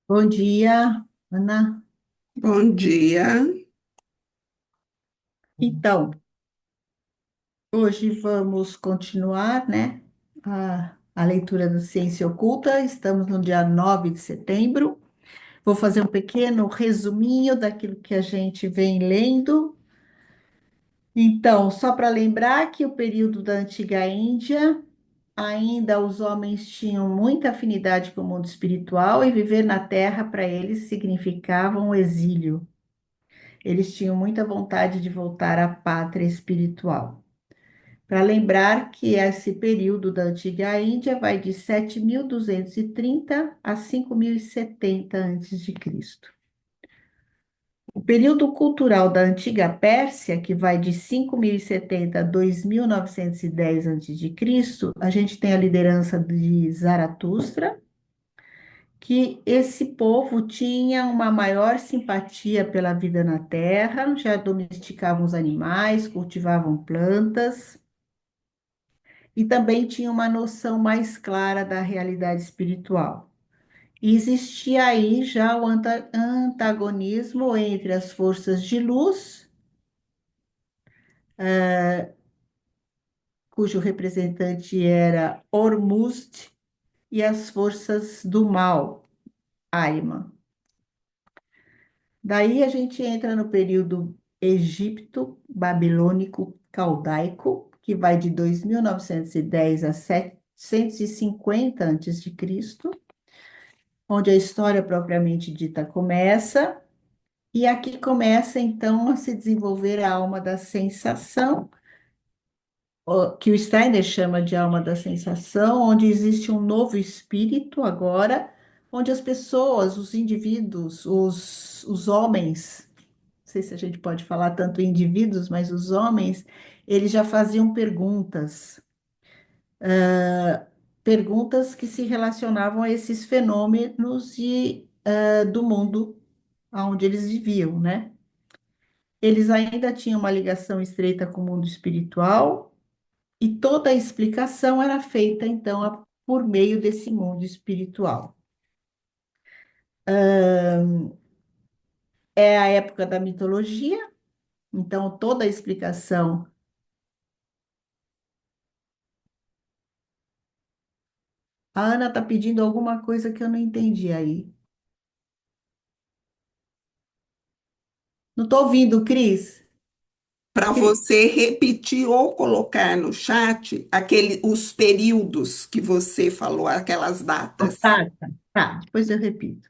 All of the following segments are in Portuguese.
Bom dia, Ana. Bom dia. Então, hoje vamos continuar, né, a leitura da Ciência Oculta. Estamos no dia 9 de setembro. Vou fazer um pequeno resuminho daquilo que a gente vem lendo. Então, só para lembrar que o período da Antiga Índia, ainda os homens tinham muita afinidade com o mundo espiritual e viver na Terra para eles significava um exílio. Eles tinham muita vontade de voltar à pátria espiritual. Para lembrar que esse período da Antiga Índia vai de 7.230 a 5.070 a.C. O período cultural da Antiga Pérsia, que vai de 5.070 a 2.910 a.C., a gente tem a liderança de Zaratustra, que esse povo tinha uma maior simpatia pela vida na terra, já domesticavam os animais, cultivavam plantas e também tinha uma noção mais clara da realidade espiritual. E existia aí já o antagonismo entre as forças de luz, cujo representante era Ormuzd, e as forças do mal, Ahriman. Daí a gente entra no período Egito Babilônico Caldaico, que vai de 2.910 a 750 a.C., onde a história propriamente dita começa, e aqui começa então a se desenvolver a alma da sensação, que o Steiner chama de alma da sensação, onde existe um novo espírito agora, onde as pessoas, os indivíduos, os homens, não sei se a gente pode falar tanto indivíduos, mas os homens, eles já faziam perguntas que se relacionavam a esses fenômenos do mundo onde eles viviam, né? Eles ainda tinham uma ligação estreita com o mundo espiritual e toda a explicação era feita, então, por meio desse mundo espiritual. É a época da mitologia, então toda a explicação. A Ana está pedindo alguma coisa que eu não entendi aí. Não estou ouvindo, Cris. Para você repetir ou colocar no chat os períodos que você falou, aquelas Ah, datas. tá, tá, tá, depois eu repito.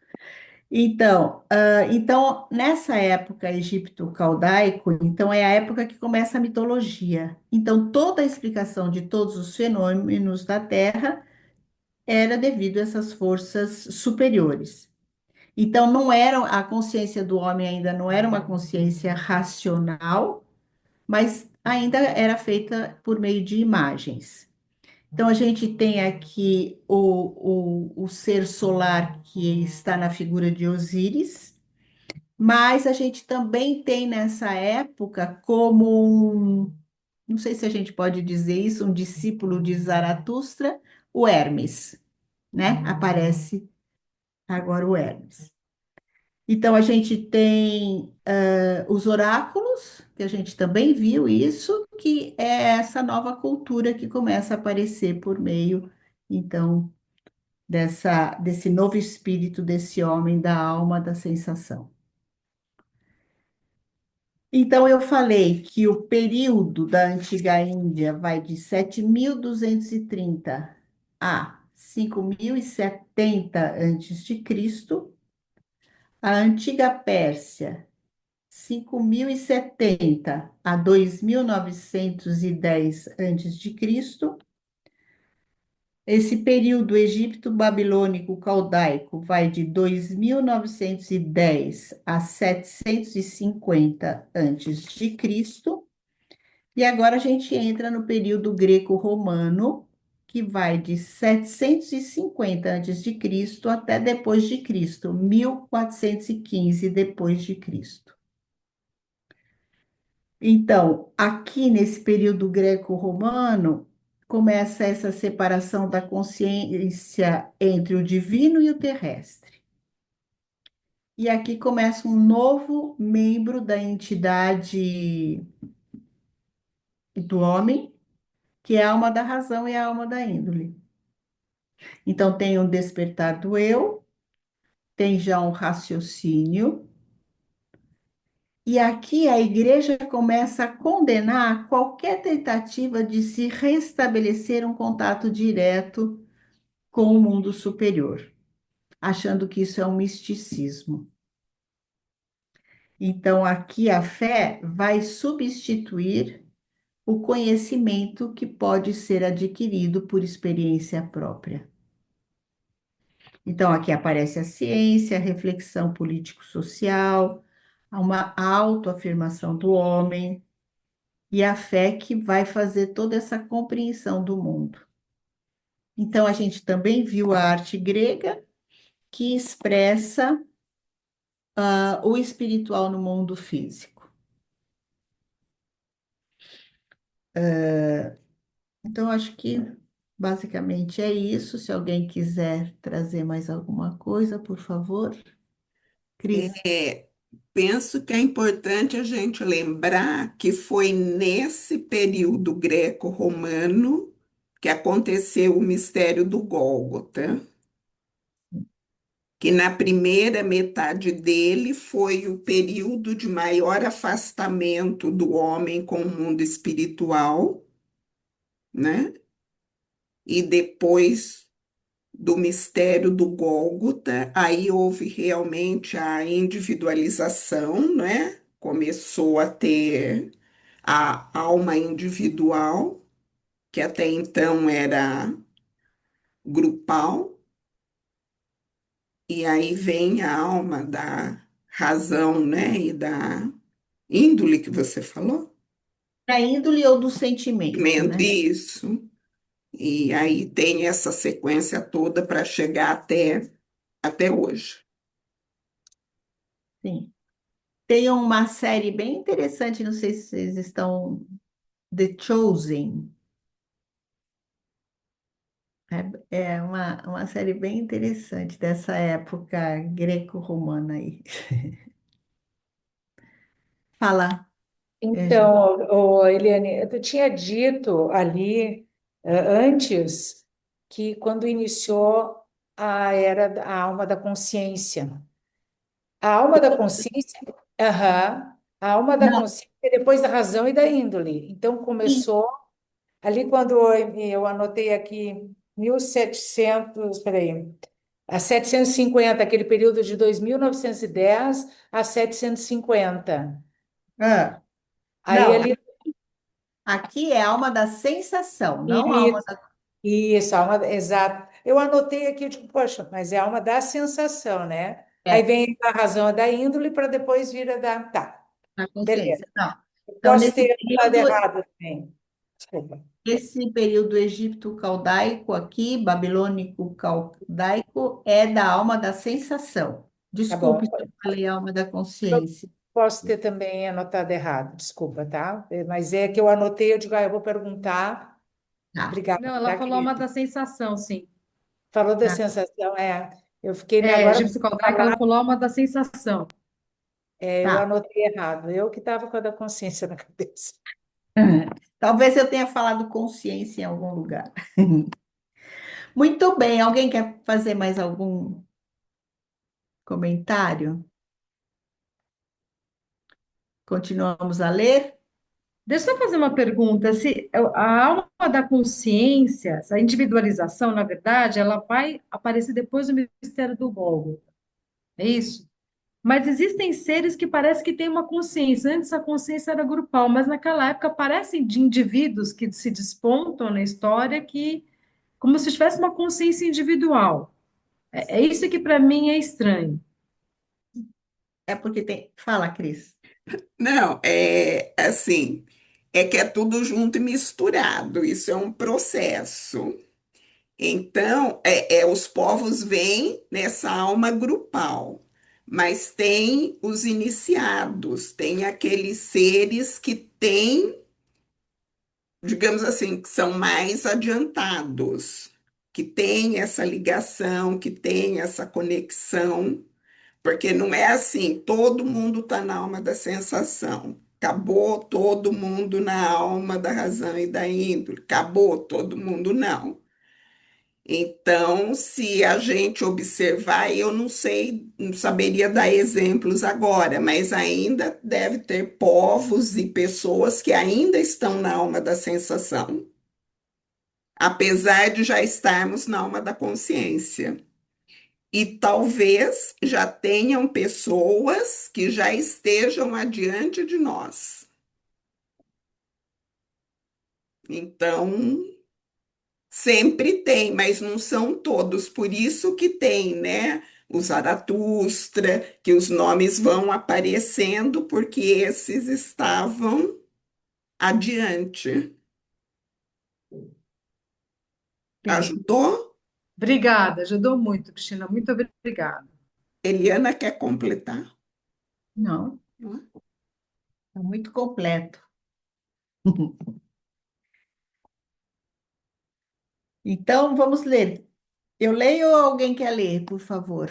Então, nessa época egípcio-caldaico, então é a época que começa a mitologia. Então, toda a explicação de todos os fenômenos da Terra era devido a essas forças superiores. Então, não era a consciência do homem ainda não era uma consciência racional, mas ainda era feita por meio de imagens. Então, a gente tem aqui o ser solar que está na figura de Osíris, mas a gente também tem nessa época como não sei se a gente pode dizer isso, um discípulo de Zaratustra, o Hermes, né? Aparece agora o Hermes. Então, a gente tem os oráculos, que a gente também viu isso, que é essa nova cultura que começa a aparecer por meio, então, desse novo espírito desse homem da alma da sensação. Então, eu falei que o período da Antiga Índia vai de 7.230 a 5.070 a.C., a Antiga Pérsia, 5.070 a 2.910 a.C., esse período egípcio-babilônico caldaico vai de 2.910 a 750 a.C., e agora a gente entra no período greco-romano, que vai de 750 a.C. até depois de Cristo, 1415 depois de Cristo. Então, aqui nesse período greco-romano, começa essa separação da consciência entre o divino e o terrestre. E aqui começa um novo membro da entidade do homem, que é a alma da razão e a alma da índole. Então, tem um despertar do eu, tem já um raciocínio, e aqui a igreja começa a condenar qualquer tentativa de se restabelecer um contato direto com o mundo superior, achando que isso é um misticismo. Então, aqui a fé vai substituir o conhecimento que pode ser adquirido por experiência própria. Então, aqui aparece a ciência, a reflexão político-social, uma autoafirmação do homem e a fé que vai fazer toda essa compreensão do mundo. Então, a gente também viu a arte grega que expressa o espiritual no mundo físico. Então, acho que basicamente é isso. Se alguém quiser trazer mais alguma coisa, por favor. Cris. É, penso que é importante a gente lembrar que foi nesse período greco-romano que aconteceu o mistério do Gólgota, que na primeira metade dele foi o período de maior afastamento do homem com o mundo espiritual, né? E depois do mistério do Gólgota, aí houve realmente a individualização, né? Começou a ter a alma individual, que até então era grupal, e aí vem a alma da razão, né? E da índole que você falou. Da índole ou do sentimento, né? Isso. E aí tem essa sequência toda para chegar até hoje. Sim. Tem uma série bem interessante, não sei se vocês estão. The Chosen. É uma série bem interessante dessa época greco-romana aí. Fala, Ângela. Então, Eliane, eu tinha dito ali antes que quando iniciou a era a alma da consciência. A alma da consciência, aham, a alma da Não, consciência é depois da razão e da índole. Então sim. começou ali quando eu anotei aqui 1700, peraí, a 750, aquele período de 2910 a 750. Ah, Aí não, ali aqui é alma da sensação, não alma Isso, da. isso, alma, exato. Eu anotei aqui, eu digo, poxa, mas é alma da sensação, né? Aí É, vem a razão da índole para depois vir a da. Tá, da beleza. consciência. Não. Eu Então, posso ter anotado errado também. Desculpa. esse período egípcio-caldaico aqui, babilônico-caldaico, é da alma da sensação. Tá Desculpe bom. se eu falei alma da Eu consciência. posso ter também anotado errado, desculpa, tá? Mas é que eu anotei, eu digo, eu vou perguntar. Tá, Obrigada, Não, ela tá, falou uma querida? da sensação, sim. Falou da tá, sensação, é. Eu fiquei É, agora egípcio caldaico, ela falar, falou uma da sensação. eu tá. anotei errado. Eu que estava com a da consciência na cabeça. Talvez eu tenha falado consciência em algum lugar. Muito bem, alguém quer fazer mais algum comentário? Continuamos a ler? Deixa eu fazer uma pergunta. Se a alma da consciência, a individualização, na verdade, ela vai aparecer depois do mistério do Gólgota, é isso? Mas existem seres que parece que têm uma consciência. Antes a consciência era grupal, mas naquela época parecem de indivíduos que se despontam na história que como se tivesse uma consciência individual. É isso que para mim é estranho. É porque tem. Fala, Cris. Não, é assim, é que é tudo junto e misturado, isso é um processo. Então, os povos vêm nessa alma grupal, mas tem os iniciados, tem aqueles seres que têm, digamos assim, que são mais adiantados, que têm essa ligação, que têm essa conexão Porque não é assim, todo mundo está na alma da sensação. Acabou todo mundo na alma da razão e da índole. Acabou todo mundo, não. Então, se a gente observar, eu não sei, não saberia dar exemplos agora, mas ainda deve ter povos e pessoas que ainda estão na alma da sensação, apesar de já estarmos na alma da consciência. E talvez já tenham pessoas que já estejam adiante de nós. Então, sempre tem, mas não são todos. Por isso que tem, né? O Zaratustra, que os nomes vão aparecendo, porque esses estavam adiante. Sim. Ajudou? Obrigada, ajudou muito, Cristina. Muito obrigada. Eliana quer completar? Não, Não é? é muito completo. Então, vamos ler. Eu leio ou alguém quer ler, por favor?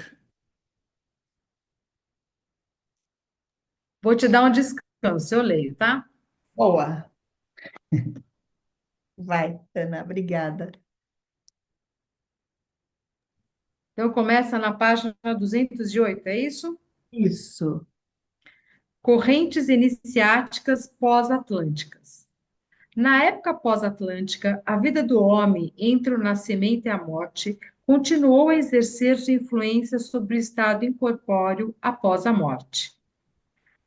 Vou te dar um descanso, eu leio, tá? Boa. Vai, Ana, obrigada. Então, começa na página 208, é isso? Isso. Correntes iniciáticas pós-atlânticas. Na época pós-atlântica, a vida do homem entre o nascimento e a morte continuou a exercer sua influência sobre o estado incorpóreo após a morte.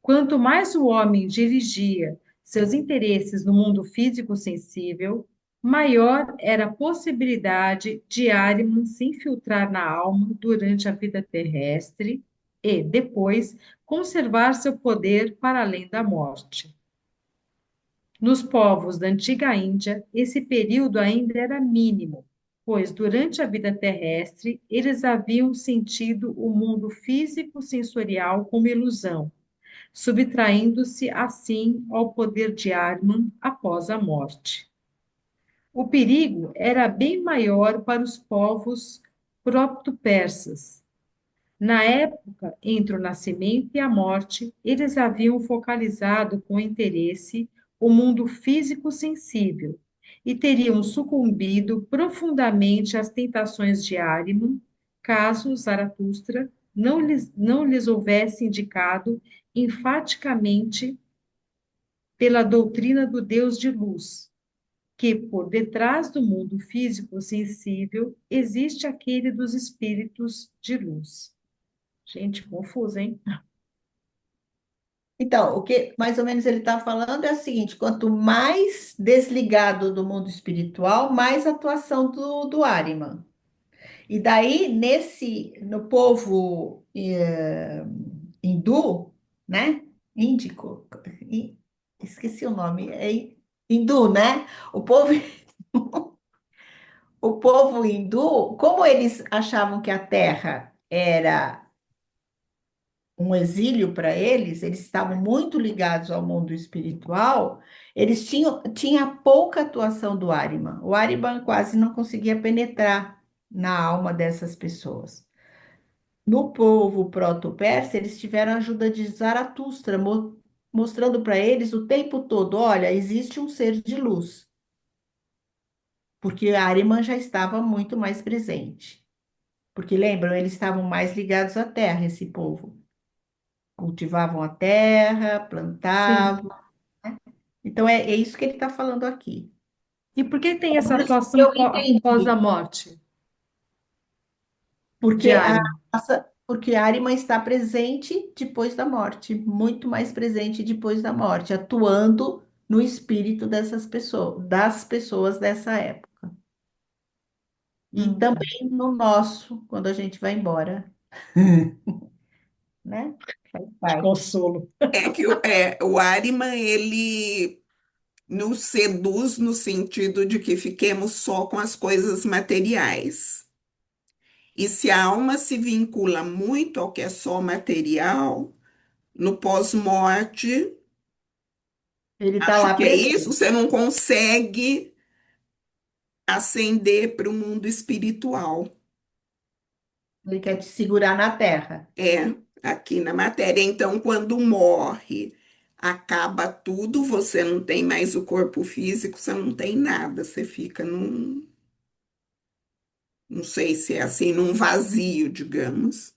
Quanto mais o homem dirigia seus interesses no mundo físico sensível, maior era a possibilidade de Ahriman se infiltrar na alma durante a vida terrestre e, depois, conservar seu poder para além da morte. Nos povos da antiga Índia, esse período ainda era mínimo, pois durante a vida terrestre eles haviam sentido o mundo físico-sensorial como ilusão, subtraindo-se assim ao poder de Arman após a morte. O perigo era bem maior para os povos proto-persas. Na época entre o nascimento e a morte, eles haviam focalizado com interesse o mundo físico sensível e teriam sucumbido profundamente às tentações de Ahriman, caso Zaratustra não lhes houvesse indicado enfaticamente pela doutrina do Deus de luz, que por detrás do mundo físico sensível existe aquele dos espíritos de luz. Gente, confuso, hein? Então, o que mais ou menos ele está falando é o seguinte: quanto mais desligado do mundo espiritual, mais atuação do Ahriman. E daí, no povo hindu, né? Índico, esqueci o nome, hindu, né? O povo, o povo hindu, como eles achavam que a Terra era um exílio para eles, eles estavam muito ligados ao mundo espiritual, eles tinha pouca atuação do Ahriman. O Ahriman quase não conseguia penetrar na alma dessas pessoas. No povo proto-persa, eles tiveram a ajuda de Zaratustra, mostrando para eles o tempo todo: olha, existe um ser de luz, porque Ahriman já estava muito mais presente. Porque lembram, eles estavam mais ligados à terra, esse povo. Cultivavam a terra, Sim. plantavam. Então, é isso que ele está falando aqui. E por que tem essa Por isso que atuação eu após a entendi. morte de Porque Ahriman? porque a Arima está presente depois da morte, muito mais presente depois da morte, atuando no espírito das pessoas dessa época. E Tá. também no nosso, quando a gente vai embora, né? Faz De parte. consolo. É que o Ariman, ele nos seduz no sentido de que fiquemos só com as coisas materiais. E se a alma se vincula muito ao que é só material, no pós-morte, Ele está acho lá que é isso, presente. você não consegue ascender para o mundo espiritual. Ele quer te segurar na terra. É, aqui na matéria. Então, quando morre, acaba tudo, você não tem mais o corpo físico, você não tem nada, você fica num, não sei se é assim, num vazio, digamos.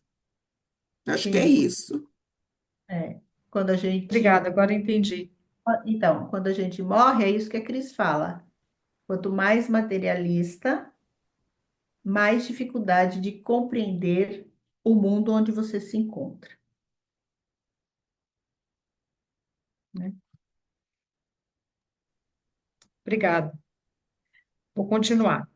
Acho que é Sim, isso. É, quando a gente, obrigada, agora entendi. então, quando a gente morre, é isso que a Cris fala. Quanto mais materialista, mais dificuldade de compreender o mundo onde você se encontra, né? Obrigada. Vou continuar.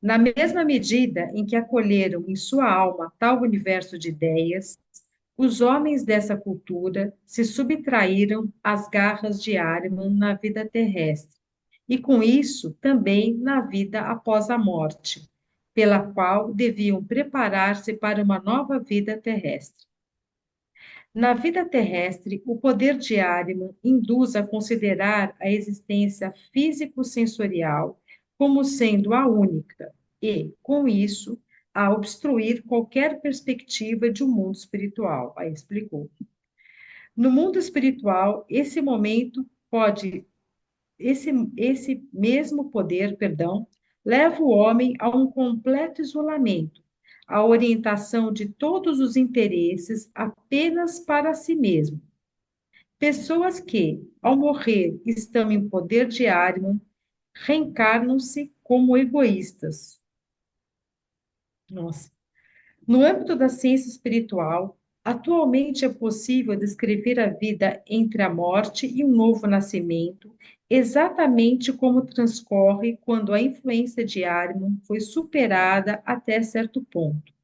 Na mesma medida em que acolheram em sua alma tal universo de ideias, os homens dessa cultura se subtraíram às garras de Ahriman na vida terrestre, e com isso também na vida após a morte, pela qual deviam preparar-se para uma nova vida terrestre. Na vida terrestre, o poder de Ahriman induz a considerar a existência físico-sensorial como sendo a única e, com isso, a obstruir qualquer perspectiva de um mundo espiritual. Aí explicou. No mundo espiritual, esse mesmo poder, perdão, leva o homem a um completo isolamento, a orientação de todos os interesses apenas para si mesmo. Pessoas que, ao morrer, estão em poder de Ahriman, reencarnam-se como egoístas. Nossa. No âmbito da ciência espiritual, atualmente é possível descrever a vida entre a morte e um novo nascimento, exatamente como transcorre quando a influência de Ahriman foi superada até certo ponto.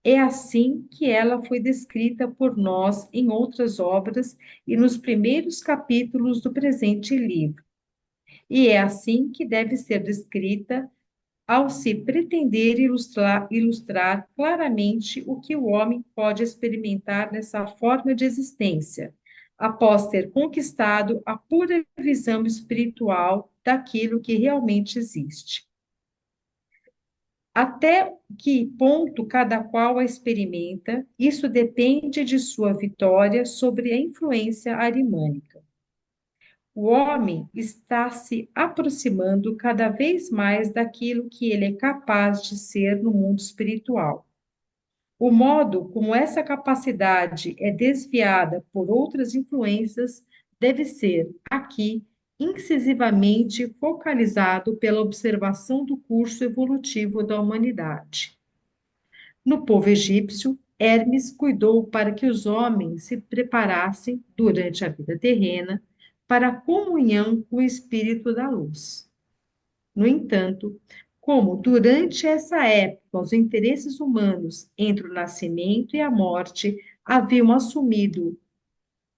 É assim que ela foi descrita por nós em outras obras e nos primeiros capítulos do presente livro. E é assim que deve ser descrita ao se pretender ilustrar claramente o que o homem pode experimentar nessa forma de existência, após ter conquistado a pura visão espiritual daquilo que realmente existe. Até que ponto cada qual a experimenta, isso depende de sua vitória sobre a influência arimânica. O homem está se aproximando cada vez mais daquilo que ele é capaz de ser no mundo espiritual. O modo como essa capacidade é desviada por outras influências deve ser, aqui, incisivamente focalizado pela observação do curso evolutivo da humanidade. No povo egípcio, Hermes cuidou para que os homens se preparassem, durante a vida terrena, para a comunhão com o espírito da luz. No entanto, como durante essa época os interesses humanos entre o nascimento e a morte haviam assumido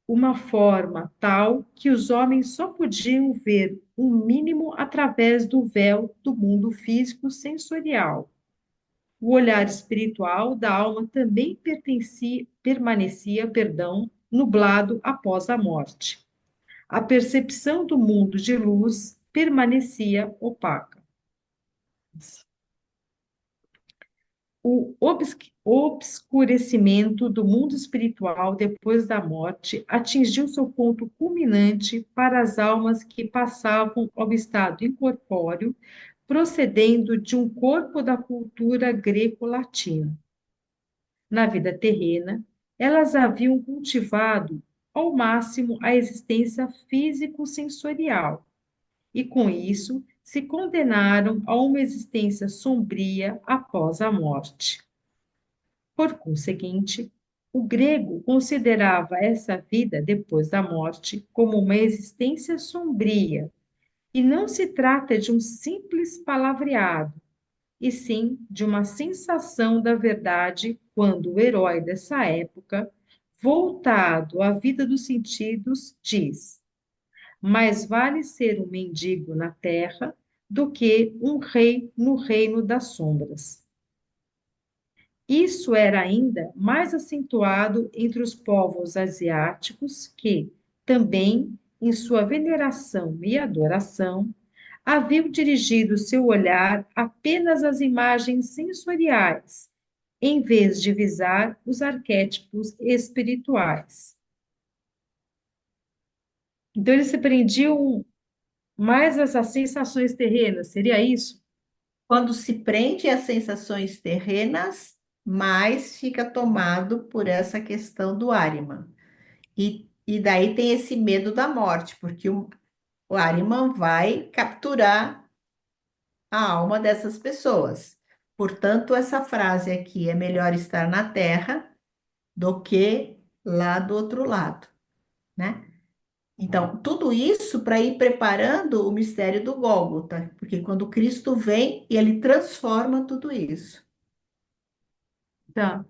uma forma tal que os homens só podiam ver o mínimo através do véu do mundo físico sensorial. O olhar espiritual da alma também permanecia, nublado após a morte. A percepção do mundo de luz permanecia opaca. O obscurecimento do mundo espiritual depois da morte atingiu seu ponto culminante para as almas que passavam ao estado incorpóreo, procedendo de um corpo da cultura greco-latina. Na vida terrena, elas haviam cultivado ao máximo a existência físico-sensorial e, com isso, se condenaram a uma existência sombria após a morte. Por conseguinte, o grego considerava essa vida depois da morte como uma existência sombria, e não se trata de um simples palavreado, e sim de uma sensação da verdade quando o herói dessa época, voltado à vida dos sentidos, diz: mais vale ser um mendigo na terra do que um rei no reino das sombras. Isso era ainda mais acentuado entre os povos asiáticos que, também, em sua veneração e adoração, haviam dirigido seu olhar apenas às imagens sensoriais, em vez de visar os arquétipos espirituais. Então, eles se prendiam mais essas sensações terrenas, seria isso? Quando se prende às sensações terrenas, mais fica tomado por essa questão do Ahriman. E daí tem esse medo da morte, porque o Ahriman vai capturar a alma dessas pessoas. Portanto, essa frase aqui é melhor estar na terra do que lá do outro lado, né? Então, tudo isso para ir preparando o mistério do Gólgota, porque quando Cristo vem, ele transforma tudo isso. Tá.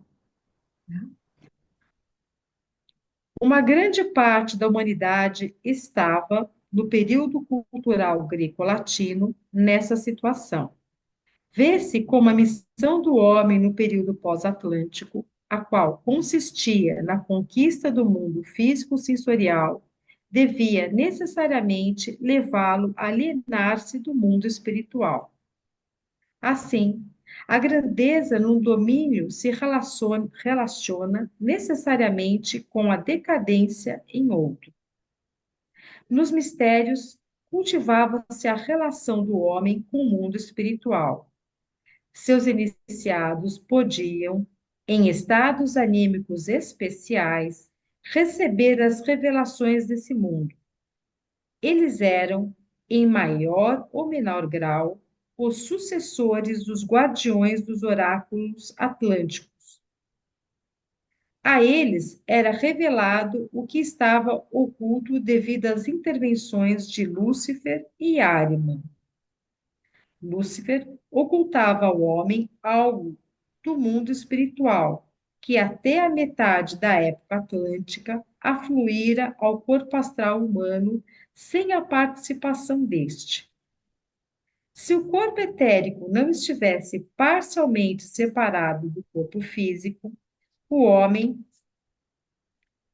Uma grande parte da humanidade estava, no período cultural greco-latino, nessa situação. Vê-se como a missão do homem no período pós-atlântico, a qual consistia na conquista do mundo físico-sensorial, devia necessariamente levá-lo a alienar-se do mundo espiritual. Assim, a grandeza num domínio se relaciona necessariamente com a decadência em outro. Nos mistérios, cultivava-se a relação do homem com o mundo espiritual. Seus iniciados podiam, em estados anímicos especiais, receber as revelações desse mundo. Eles eram, em maior ou menor grau, os sucessores dos guardiões dos oráculos atlânticos. A eles era revelado o que estava oculto devido às intervenções de Lúcifer e Ahriman. Lúcifer ocultava ao homem algo do mundo espiritual, que até a metade da época atlântica afluíra ao corpo astral humano sem a participação deste. Se o corpo etérico não estivesse parcialmente separado do corpo físico, o homem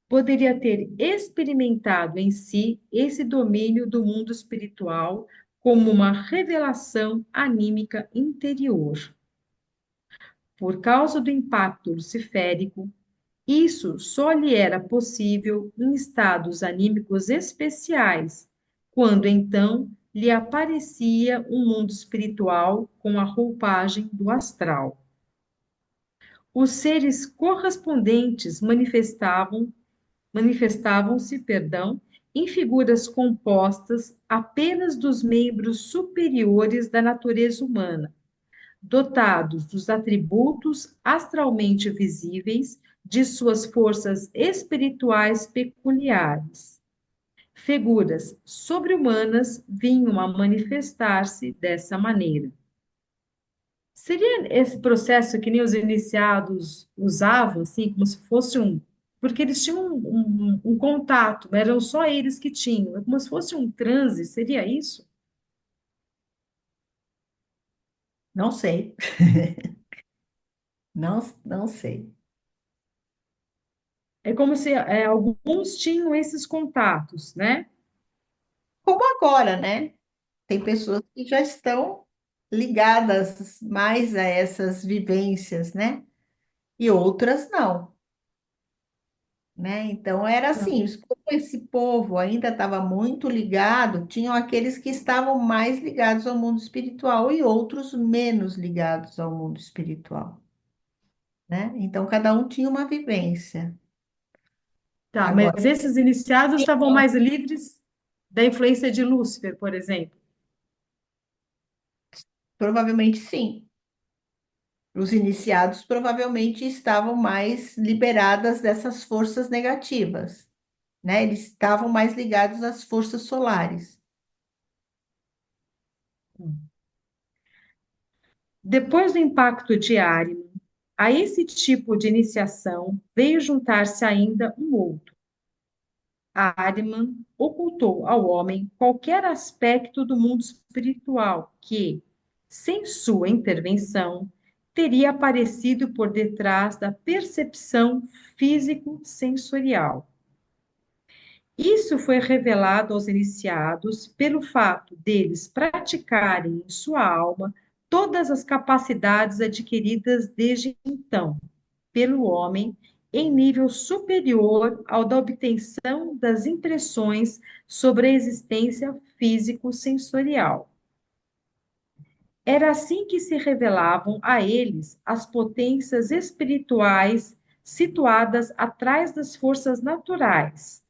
poderia ter experimentado em si esse domínio do mundo espiritual como uma revelação anímica interior. Por causa do impacto luciférico, isso só lhe era possível em estados anímicos especiais, quando então lhe aparecia um mundo espiritual com a roupagem do astral. Os seres correspondentes manifestavam-se, em figuras compostas apenas dos membros superiores da natureza humana, dotados dos atributos astralmente visíveis de suas forças espirituais peculiares. Figuras sobre-humanas vinham a manifestar-se dessa maneira. Seria esse processo que nem os iniciados usavam, assim, como se fosse um. Porque eles tinham um contato, eram só eles que tinham, é como se fosse um transe, seria isso? Não sei, não sei. É como se alguns tinham esses contatos, né? Como agora, né? Tem pessoas que já estão ligadas mais a essas vivências, né? E outras não, né? Então era assim, como esse povo ainda estava muito ligado, tinham aqueles que estavam mais ligados ao mundo espiritual e outros menos ligados ao mundo espiritual, né? Então cada um tinha uma vivência. Tá, Agora, mas esses iniciados estavam mais livres da influência de Lúcifer, por exemplo. provavelmente sim. Os iniciados provavelmente estavam mais liberadas dessas forças negativas, né? Eles estavam mais ligados às forças solares. Depois do impacto de Ariman, a esse tipo de iniciação veio juntar-se ainda um outro. Ariman ocultou ao homem qualquer aspecto do mundo espiritual que, sem sua intervenção, teria aparecido por detrás da percepção físico-sensorial. Isso foi revelado aos iniciados pelo fato deles praticarem em sua alma todas as capacidades adquiridas desde então pelo homem em nível superior ao da obtenção das impressões sobre a existência físico-sensorial. Era assim que se revelavam a eles as potências espirituais situadas atrás das forças naturais,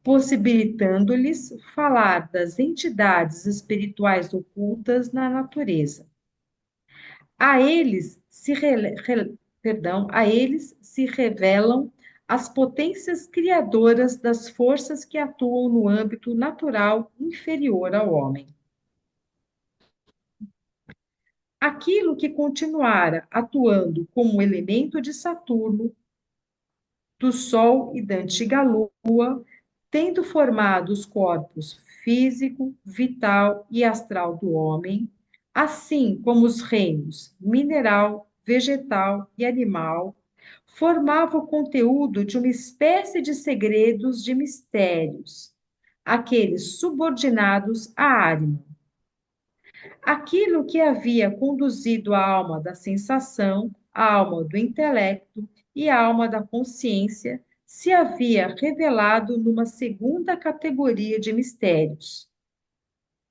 possibilitando-lhes falar das entidades espirituais ocultas na natureza. A eles se, a eles se revelam as potências criadoras das forças que atuam no âmbito natural inferior ao homem. Aquilo que continuara atuando como elemento de Saturno, do Sol e da antiga Lua, tendo formado os corpos físico, vital e astral do homem, assim como os reinos mineral, vegetal e animal, formava o conteúdo de uma espécie de segredos de mistérios, aqueles subordinados à Ariman. Aquilo que havia conduzido a alma da sensação, a alma do intelecto e a alma da consciência se havia revelado numa segunda categoria de mistérios.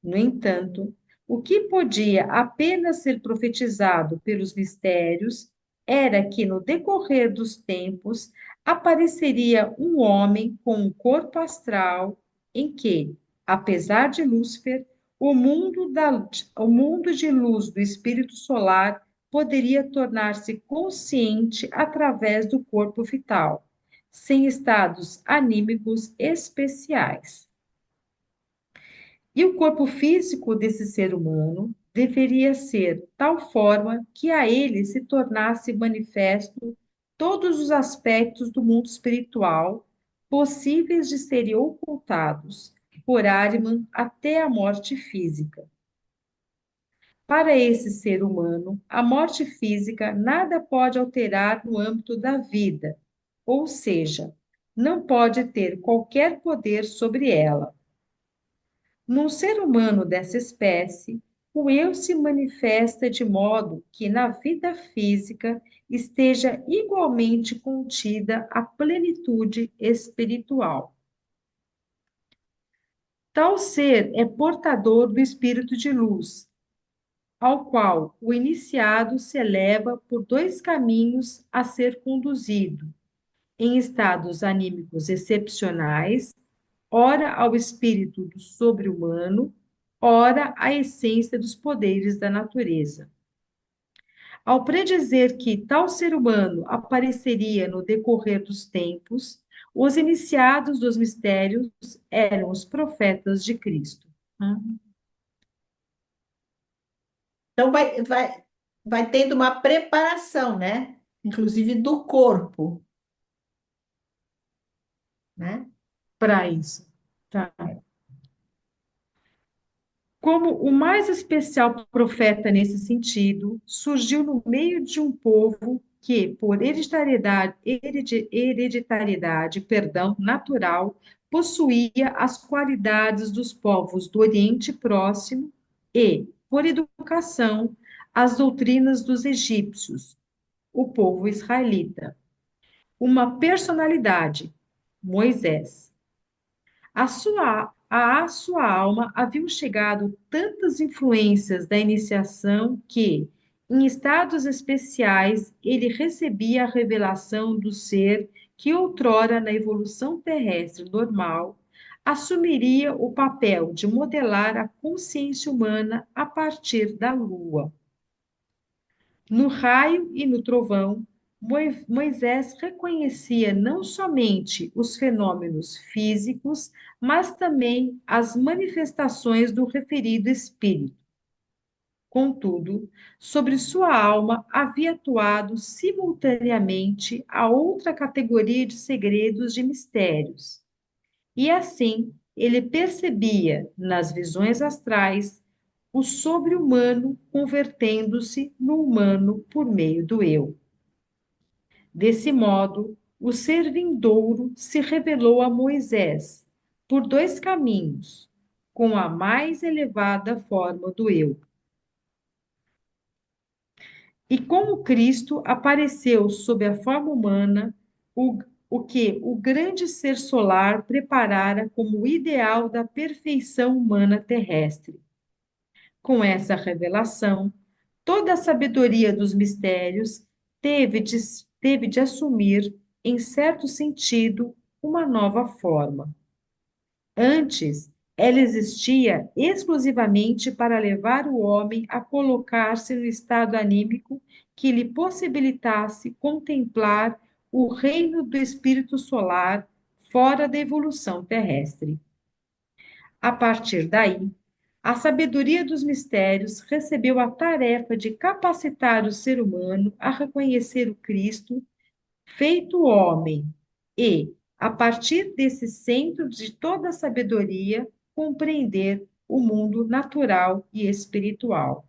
No entanto, o que podia apenas ser profetizado pelos mistérios era que, no decorrer dos tempos, apareceria um homem com um corpo astral em que, apesar de Lúcifer, o mundo de luz do espírito solar poderia tornar-se consciente através do corpo vital, sem estados anímicos especiais. E o corpo físico desse ser humano deveria ser tal forma que a ele se tornasse manifesto todos os aspectos do mundo espiritual possíveis de serem ocultados por Ariman até a morte física. Para esse ser humano, a morte física nada pode alterar no âmbito da vida, ou seja, não pode ter qualquer poder sobre ela. Num ser humano dessa espécie, o eu se manifesta de modo que na vida física esteja igualmente contida a plenitude espiritual. Tal ser é portador do espírito de luz, ao qual o iniciado se eleva por dois caminhos a ser conduzido, em estados anímicos excepcionais, ora ao espírito do sobre-humano, ora à essência dos poderes da natureza. Ao predizer que tal ser humano apareceria no decorrer dos tempos, os iniciados dos mistérios eram os profetas de Cristo. Então, vai tendo uma preparação, né? Inclusive do corpo, né? Para isso. Tá. Como o mais especial profeta nesse sentido, surgiu no meio de um povo que, por hereditariedade, natural, possuía as qualidades dos povos do Oriente Próximo e, por educação, as doutrinas dos egípcios, o povo israelita. Uma personalidade, Moisés. À sua alma haviam chegado tantas influências da iniciação que, em estados especiais, ele recebia a revelação do ser que outrora, na evolução terrestre normal, assumiria o papel de modelar a consciência humana a partir da Lua. No raio e no trovão, Moisés reconhecia não somente os fenômenos físicos, mas também as manifestações do referido espírito. Contudo, sobre sua alma havia atuado simultaneamente a outra categoria de segredos de mistérios. E assim, ele percebia, nas visões astrais, o sobre-humano convertendo-se no humano por meio do eu. Desse modo, o ser vindouro se revelou a Moisés por dois caminhos, com a mais elevada forma do eu. E como Cristo apareceu sob a forma humana, o, o que o grande ser solar preparara como o ideal da perfeição humana terrestre. Com essa revelação, toda a sabedoria dos mistérios teve de assumir, em certo sentido, uma nova forma. Antes, ela existia exclusivamente para levar o homem a colocar-se no estado anímico que lhe possibilitasse contemplar o reino do espírito solar fora da evolução terrestre. A partir daí, a sabedoria dos mistérios recebeu a tarefa de capacitar o ser humano a reconhecer o Cristo feito homem e, a partir desse centro de toda a sabedoria, compreender o mundo natural e espiritual.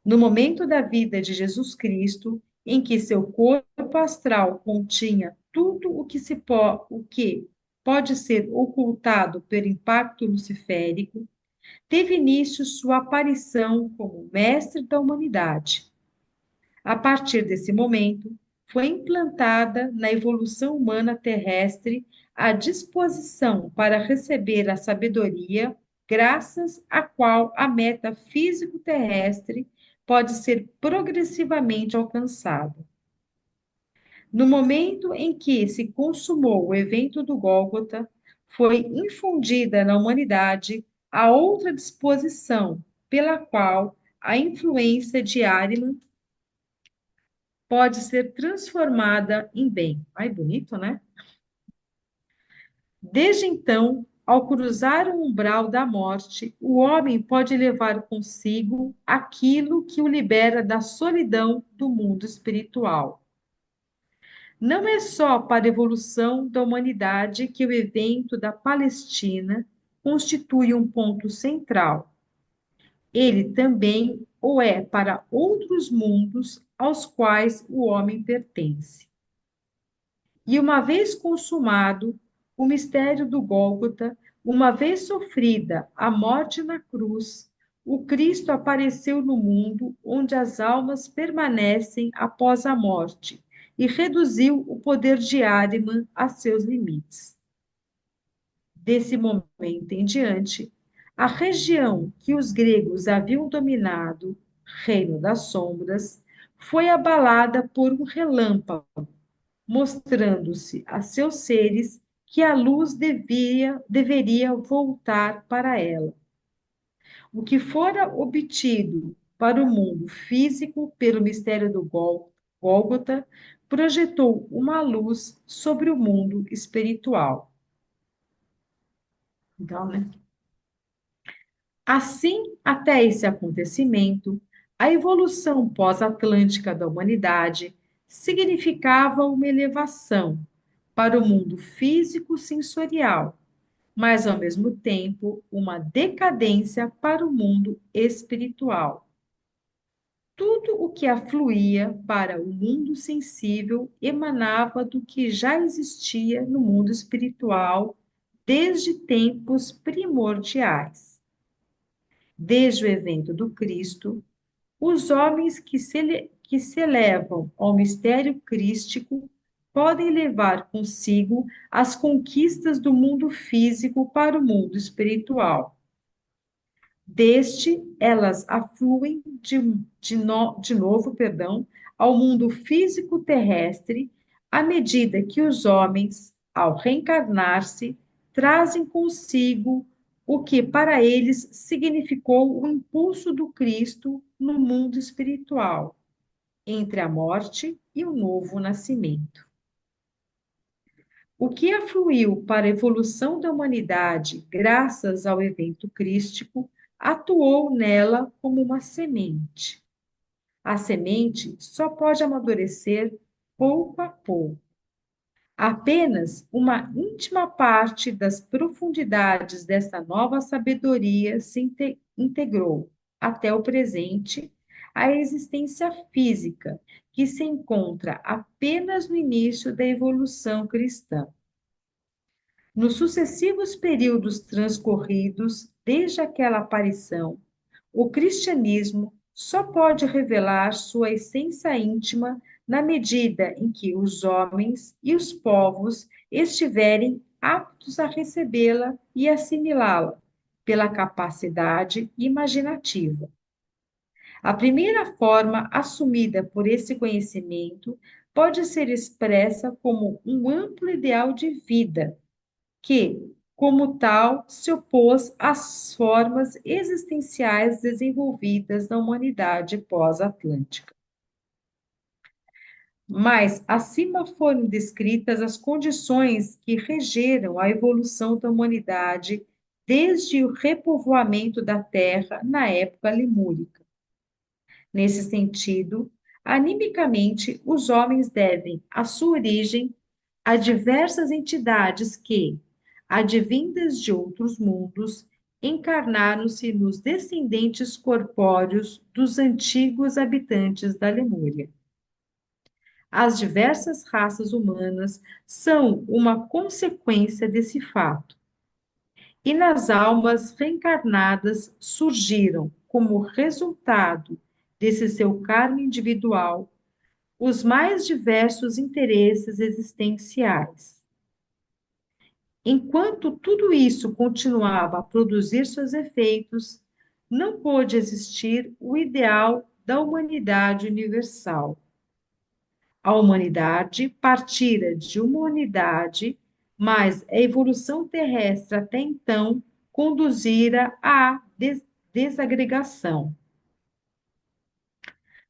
No momento da vida de Jesus Cristo, em que seu corpo astral continha tudo o que pode ser ocultado pelo impacto luciférico, teve início sua aparição como mestre da humanidade. A partir desse momento, foi implantada na evolução humana terrestre a disposição para receber a sabedoria, graças à qual a meta físico-terrestre pode ser progressivamente alcançada. No momento em que se consumou o evento do Gólgota, foi infundida na humanidade a outra disposição, pela qual a influência de Ariman pode ser transformada em bem. Ai, bonito, né? Desde então, ao cruzar o umbral da morte, o homem pode levar consigo aquilo que o libera da solidão do mundo espiritual. Não é só para a evolução da humanidade que o evento da Palestina constitui um ponto central. Ele também o é para outros mundos aos quais o homem pertence. E uma vez consumado o mistério do Gólgota, uma vez sofrida a morte na cruz, o Cristo apareceu no mundo onde as almas permanecem após a morte e reduziu o poder de Ahriman a seus limites. Desse momento em diante, a região que os gregos haviam dominado, Reino das Sombras, foi abalada por um relâmpago, mostrando-se a seus seres que a luz deveria voltar para ela. O que fora obtido para o mundo físico pelo mistério do Gólgota projetou uma luz sobre o mundo espiritual. Então, né? Assim, até esse acontecimento, a evolução pós-atlântica da humanidade significava uma elevação para o mundo físico-sensorial, mas, ao mesmo tempo, uma decadência para o mundo espiritual. Tudo o que afluía para o mundo sensível emanava do que já existia no mundo espiritual desde tempos primordiais. Desde o evento do Cristo, os homens que se elevam ao mistério crístico podem levar consigo as conquistas do mundo físico para o mundo espiritual. Deste, elas afluem de novo, ao mundo físico terrestre, à medida que os homens, ao reencarnar-se, trazem consigo o que para eles significou o impulso do Cristo no mundo espiritual, entre a morte e o novo nascimento. O que afluiu para a evolução da humanidade graças ao evento crístico atuou nela como uma semente. A semente só pode amadurecer pouco a pouco. Apenas uma íntima parte das profundidades dessa nova sabedoria se integrou, até o presente, à existência física, que se encontra apenas no início da evolução cristã. Nos sucessivos períodos transcorridos desde aquela aparição, o cristianismo só pode revelar sua essência íntima na medida em que os homens e os povos estiverem aptos a recebê-la e assimilá-la pela capacidade imaginativa. A primeira forma assumida por esse conhecimento pode ser expressa como um amplo ideal de vida, que, como tal, se opôs às formas existenciais desenvolvidas na humanidade pós-atlântica. Mas acima foram descritas as condições que regeram a evolução da humanidade desde o repovoamento da Terra na época lemúrica. Nesse sentido, animicamente, os homens devem a sua origem a diversas entidades que, advindas de outros mundos, encarnaram-se nos descendentes corpóreos dos antigos habitantes da Lemúria. As diversas raças humanas são uma consequência desse fato, e nas almas reencarnadas surgiram, como resultado desse seu karma individual, os mais diversos interesses existenciais. Enquanto tudo isso continuava a produzir seus efeitos, não pôde existir o ideal da humanidade universal. A humanidade partira de uma unidade, mas a evolução terrestre até então conduzira à desagregação.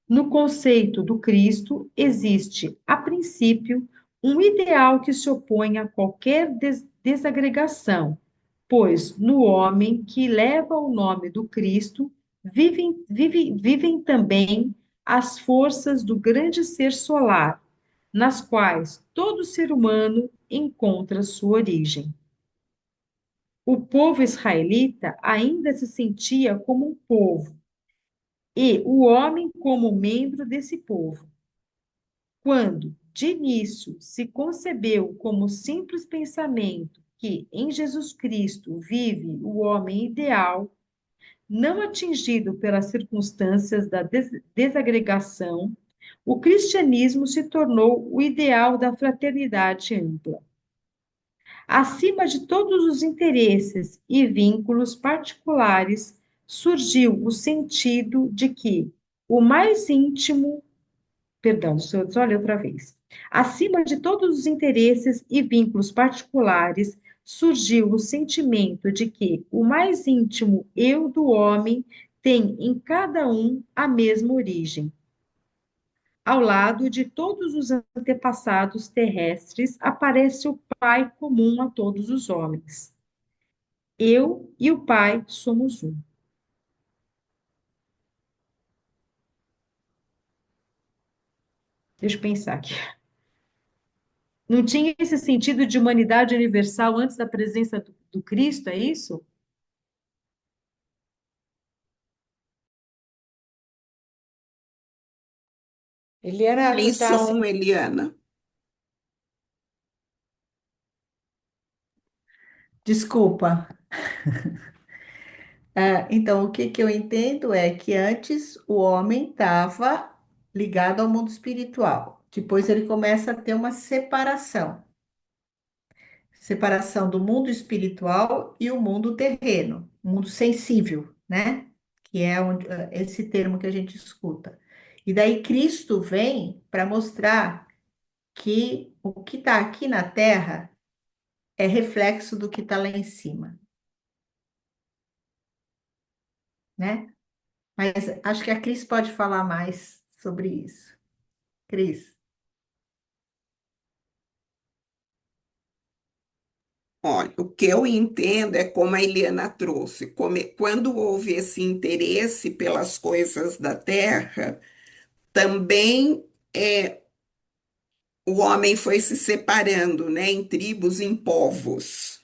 No conceito do Cristo, existe, a princípio, um ideal que se opõe a qualquer desagregação, pois no homem que leva o nome do Cristo vivem também as forças do grande ser solar, nas quais todo ser humano encontra sua origem. O povo israelita ainda se sentia como um povo, e o homem como membro desse povo. Quando, de início, se concebeu como simples pensamento que em Jesus Cristo vive o homem ideal, não atingido pelas circunstâncias da desagregação, o cristianismo se tornou o ideal da fraternidade ampla. Acima de todos os interesses e vínculos particulares, surgiu o sentido de que o mais íntimo, perdão, deixa eu só ler outra vez. Acima de todos os interesses e vínculos particulares, surgiu o sentimento de que o mais íntimo eu do homem tem em cada um a mesma origem. Ao lado de todos os antepassados terrestres, aparece o Pai comum a todos os homens. Eu e o Pai somos um. Deixa eu pensar aqui. Não tinha esse sentido de humanidade universal antes da presença do Cristo, é isso? Eliana, tu Em tá assim. som, Eliana. Desculpa. Então, o que que eu entendo é que antes o homem estava ligado ao mundo espiritual. Depois ele começa a ter uma separação do mundo espiritual e o mundo terreno, o mundo sensível, né? Que é esse termo que a gente escuta. E daí Cristo vem para mostrar que o que está aqui na Terra é reflexo do que está lá em cima, né? Mas acho que a Cris pode falar mais sobre isso. Cris. Olha, o que eu entendo é como a Eliana trouxe, quando houve esse interesse pelas coisas da terra, também o homem foi se separando, né, em tribos, em povos.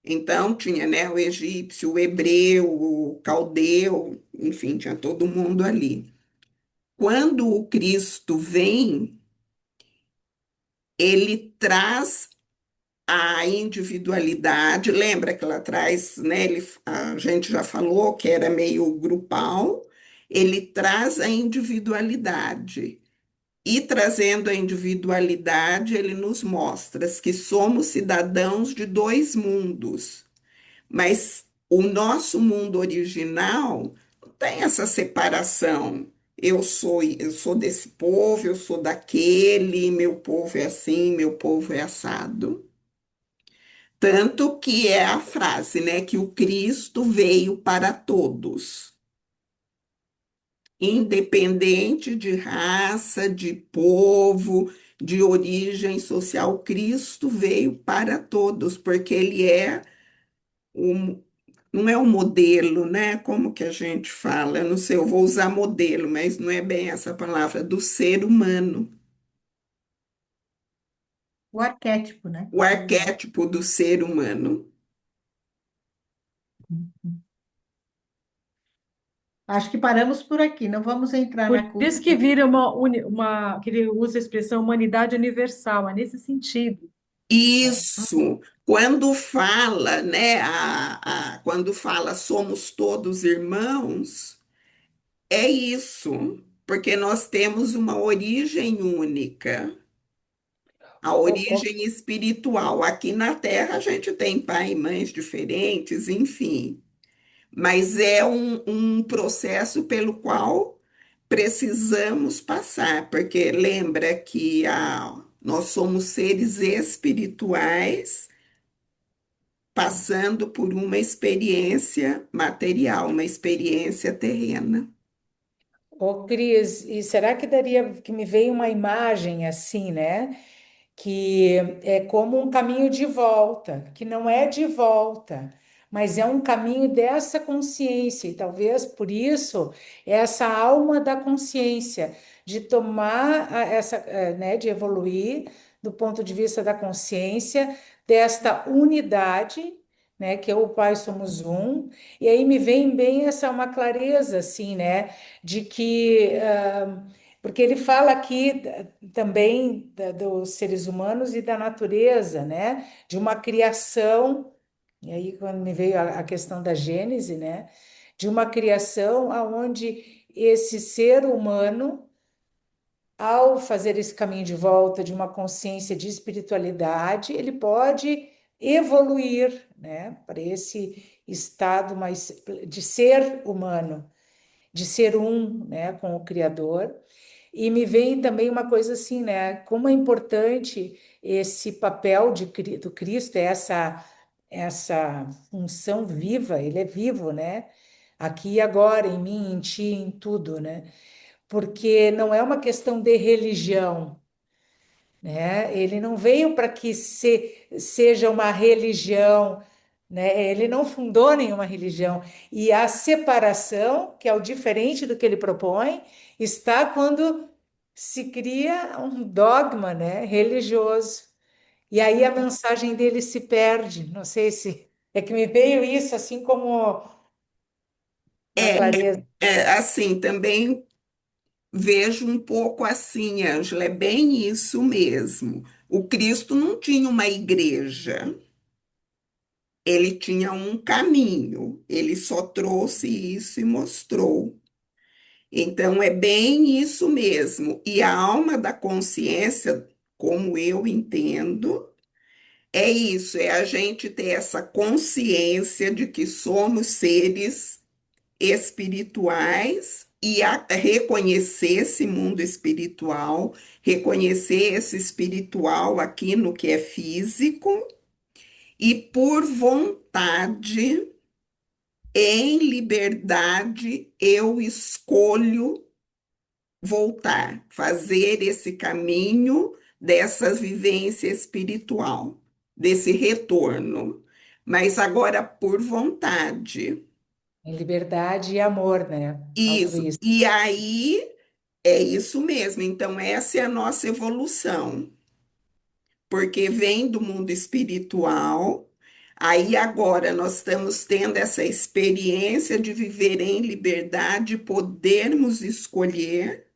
Então tinha, né, o egípcio, o hebreu, o caldeu, enfim, tinha todo mundo ali. Quando o Cristo vem, ele traz a individualidade, lembra que lá atrás, né, a gente já falou que era meio grupal, ele traz a individualidade. E trazendo a individualidade, ele nos mostra que somos cidadãos de dois mundos, mas o nosso mundo original não tem essa separação. Eu sou desse povo, eu sou daquele, meu povo é assim, meu povo é assado. Tanto que é a frase, né, que o Cristo veio para todos, independente de raça, de povo, de origem social. Cristo veio para todos, porque ele é o, não é o modelo, né? Como que a gente fala? Eu não sei, eu vou usar modelo, mas não é bem essa palavra, do ser humano, O arquétipo, né? o arquétipo do ser humano. Acho que paramos por aqui, não vamos entrar Por na isso cultura. que vira que ele usa a expressão humanidade universal, é nesse sentido. Isso, quando fala, né, quando fala somos todos irmãos, é isso, porque nós temos uma origem única, a Ô, origem espiritual. Aqui na Terra a gente tem pai e mães diferentes, enfim, mas é um processo pelo qual precisamos passar, porque lembra que nós somos seres espirituais passando por uma experiência material, uma experiência terrena. Cris, e será que daria que me veio uma imagem assim, né? Que é como um caminho de volta, que não é de volta, mas é um caminho dessa consciência, e talvez por isso essa alma da consciência, de tomar né, de evoluir do ponto de vista da consciência, desta unidade, né, que eu e o Pai somos um, e aí me vem bem essa uma clareza, assim, né, de que. Porque ele fala aqui também dos seres humanos e da natureza, né? De uma criação, e aí quando me veio a questão da Gênese, né? De uma criação aonde esse ser humano, ao fazer esse caminho de volta de uma consciência de espiritualidade, ele pode evoluir, né? Para esse estado mais de ser humano, de ser um, né? Com o Criador. E me vem também uma coisa assim, né? Como é importante esse papel do Cristo, essa função viva, ele é vivo, né? Aqui e agora, em mim, em ti, em tudo, né? Porque não é uma questão de religião, né? Ele não veio para que seja uma religião, né? Ele não fundou nenhuma religião. E a separação, que é o diferente do que ele propõe, está quando se cria um dogma, né, religioso. E aí a mensagem dele se perde. Não sei se é que me veio isso assim como uma É, clareza. assim, também vejo um pouco assim, Ângela, é bem isso mesmo. O Cristo não tinha uma igreja, ele tinha um caminho, ele só trouxe isso e mostrou. Então, é bem isso mesmo. E a alma da consciência, como eu entendo, é isso, é a gente ter essa consciência de que somos seres espirituais e reconhecer esse mundo espiritual, reconhecer esse espiritual aqui no que é físico e por vontade, em liberdade, eu escolho voltar, fazer esse caminho dessa vivência espiritual, desse retorno, mas agora por vontade. Em liberdade e amor, né? Isso. Altruísta. E aí é isso mesmo. Então, essa é a nossa evolução, porque vem do mundo espiritual. Aí agora nós estamos tendo essa experiência de viver em liberdade, podermos escolher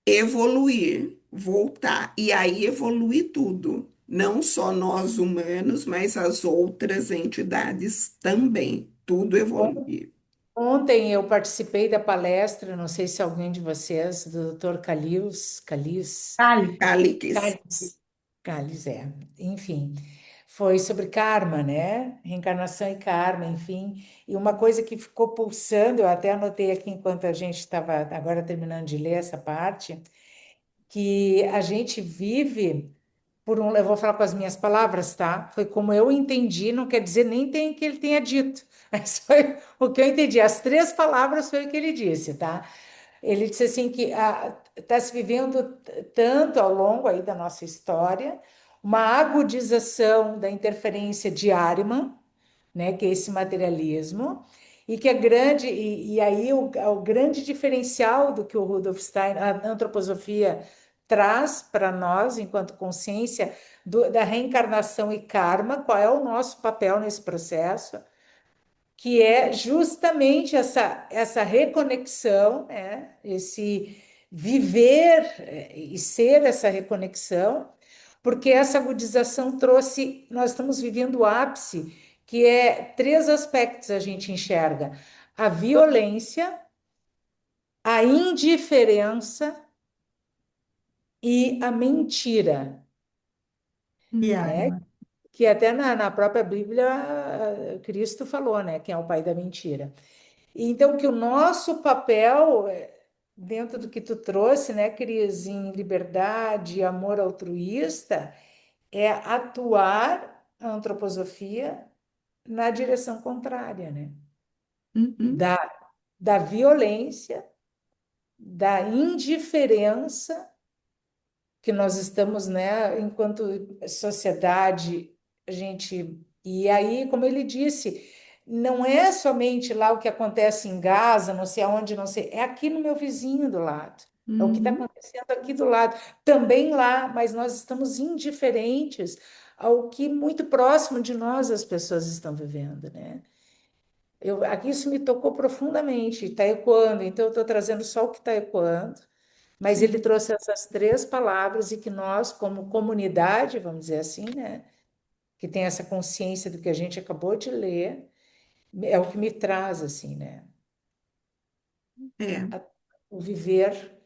evoluir, voltar. E aí evolui tudo. Não só nós humanos, mas as outras entidades também. Tudo evolui. Ontem eu participei da palestra, não sei se alguém de vocês, do Dr. Cali. Calix. Calles, Calles, enfim, foi sobre karma, né? Reencarnação e karma, enfim. E uma coisa que ficou pulsando, eu até anotei aqui enquanto a gente estava agora terminando de ler essa parte, que a gente vive por um, eu vou falar com as minhas palavras, tá? Foi como eu entendi, não quer dizer nem tem que ele tenha dito, mas foi o que eu entendi. As três palavras foi o que ele disse, tá? Ele disse assim que está se vivendo tanto ao longo aí da nossa história uma agudização da interferência de Ahriman, né, que é esse materialismo, e que é grande, e aí o grande diferencial do que o Rudolf Steiner, a antroposofia traz para nós, enquanto consciência, da reencarnação e karma, qual é o nosso papel nesse processo, que é justamente essa reconexão, né, esse viver e ser essa reconexão, porque essa agudização trouxe, nós estamos vivendo o ápice, que é três aspectos a gente enxerga: a violência, a indiferença e a mentira, E né? Arma. Que até na própria Bíblia Cristo falou, né? Quem é o pai da mentira. Então, que o nosso papel, dentro do que tu trouxe, né, Cris, em liberdade, amor altruísta, é atuar a antroposofia na direção contrária, né? Uhum. Da, da violência, da indiferença que nós estamos, né, enquanto sociedade, a gente. E aí, como ele disse, não é somente lá o que acontece em Gaza, não sei aonde, não sei, é aqui no meu vizinho do lado. É o que está Uhum. acontecendo aqui do lado. Também lá, mas nós estamos indiferentes ao que muito próximo de nós as pessoas estão vivendo, né? Aqui isso me tocou profundamente, está ecoando, então eu estou trazendo só o que está ecoando, mas ele Sim. trouxe essas três palavras e que nós, como comunidade, vamos dizer assim, né, que tem essa consciência do que a gente acabou de ler, é o que me traz, assim, né, É, o viver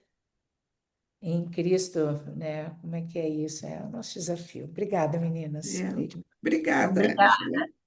em Cristo, né, como é que é isso? É o nosso desafio. Obrigada, meninas. é. Falei Obrigada, Obrigada. Ângela.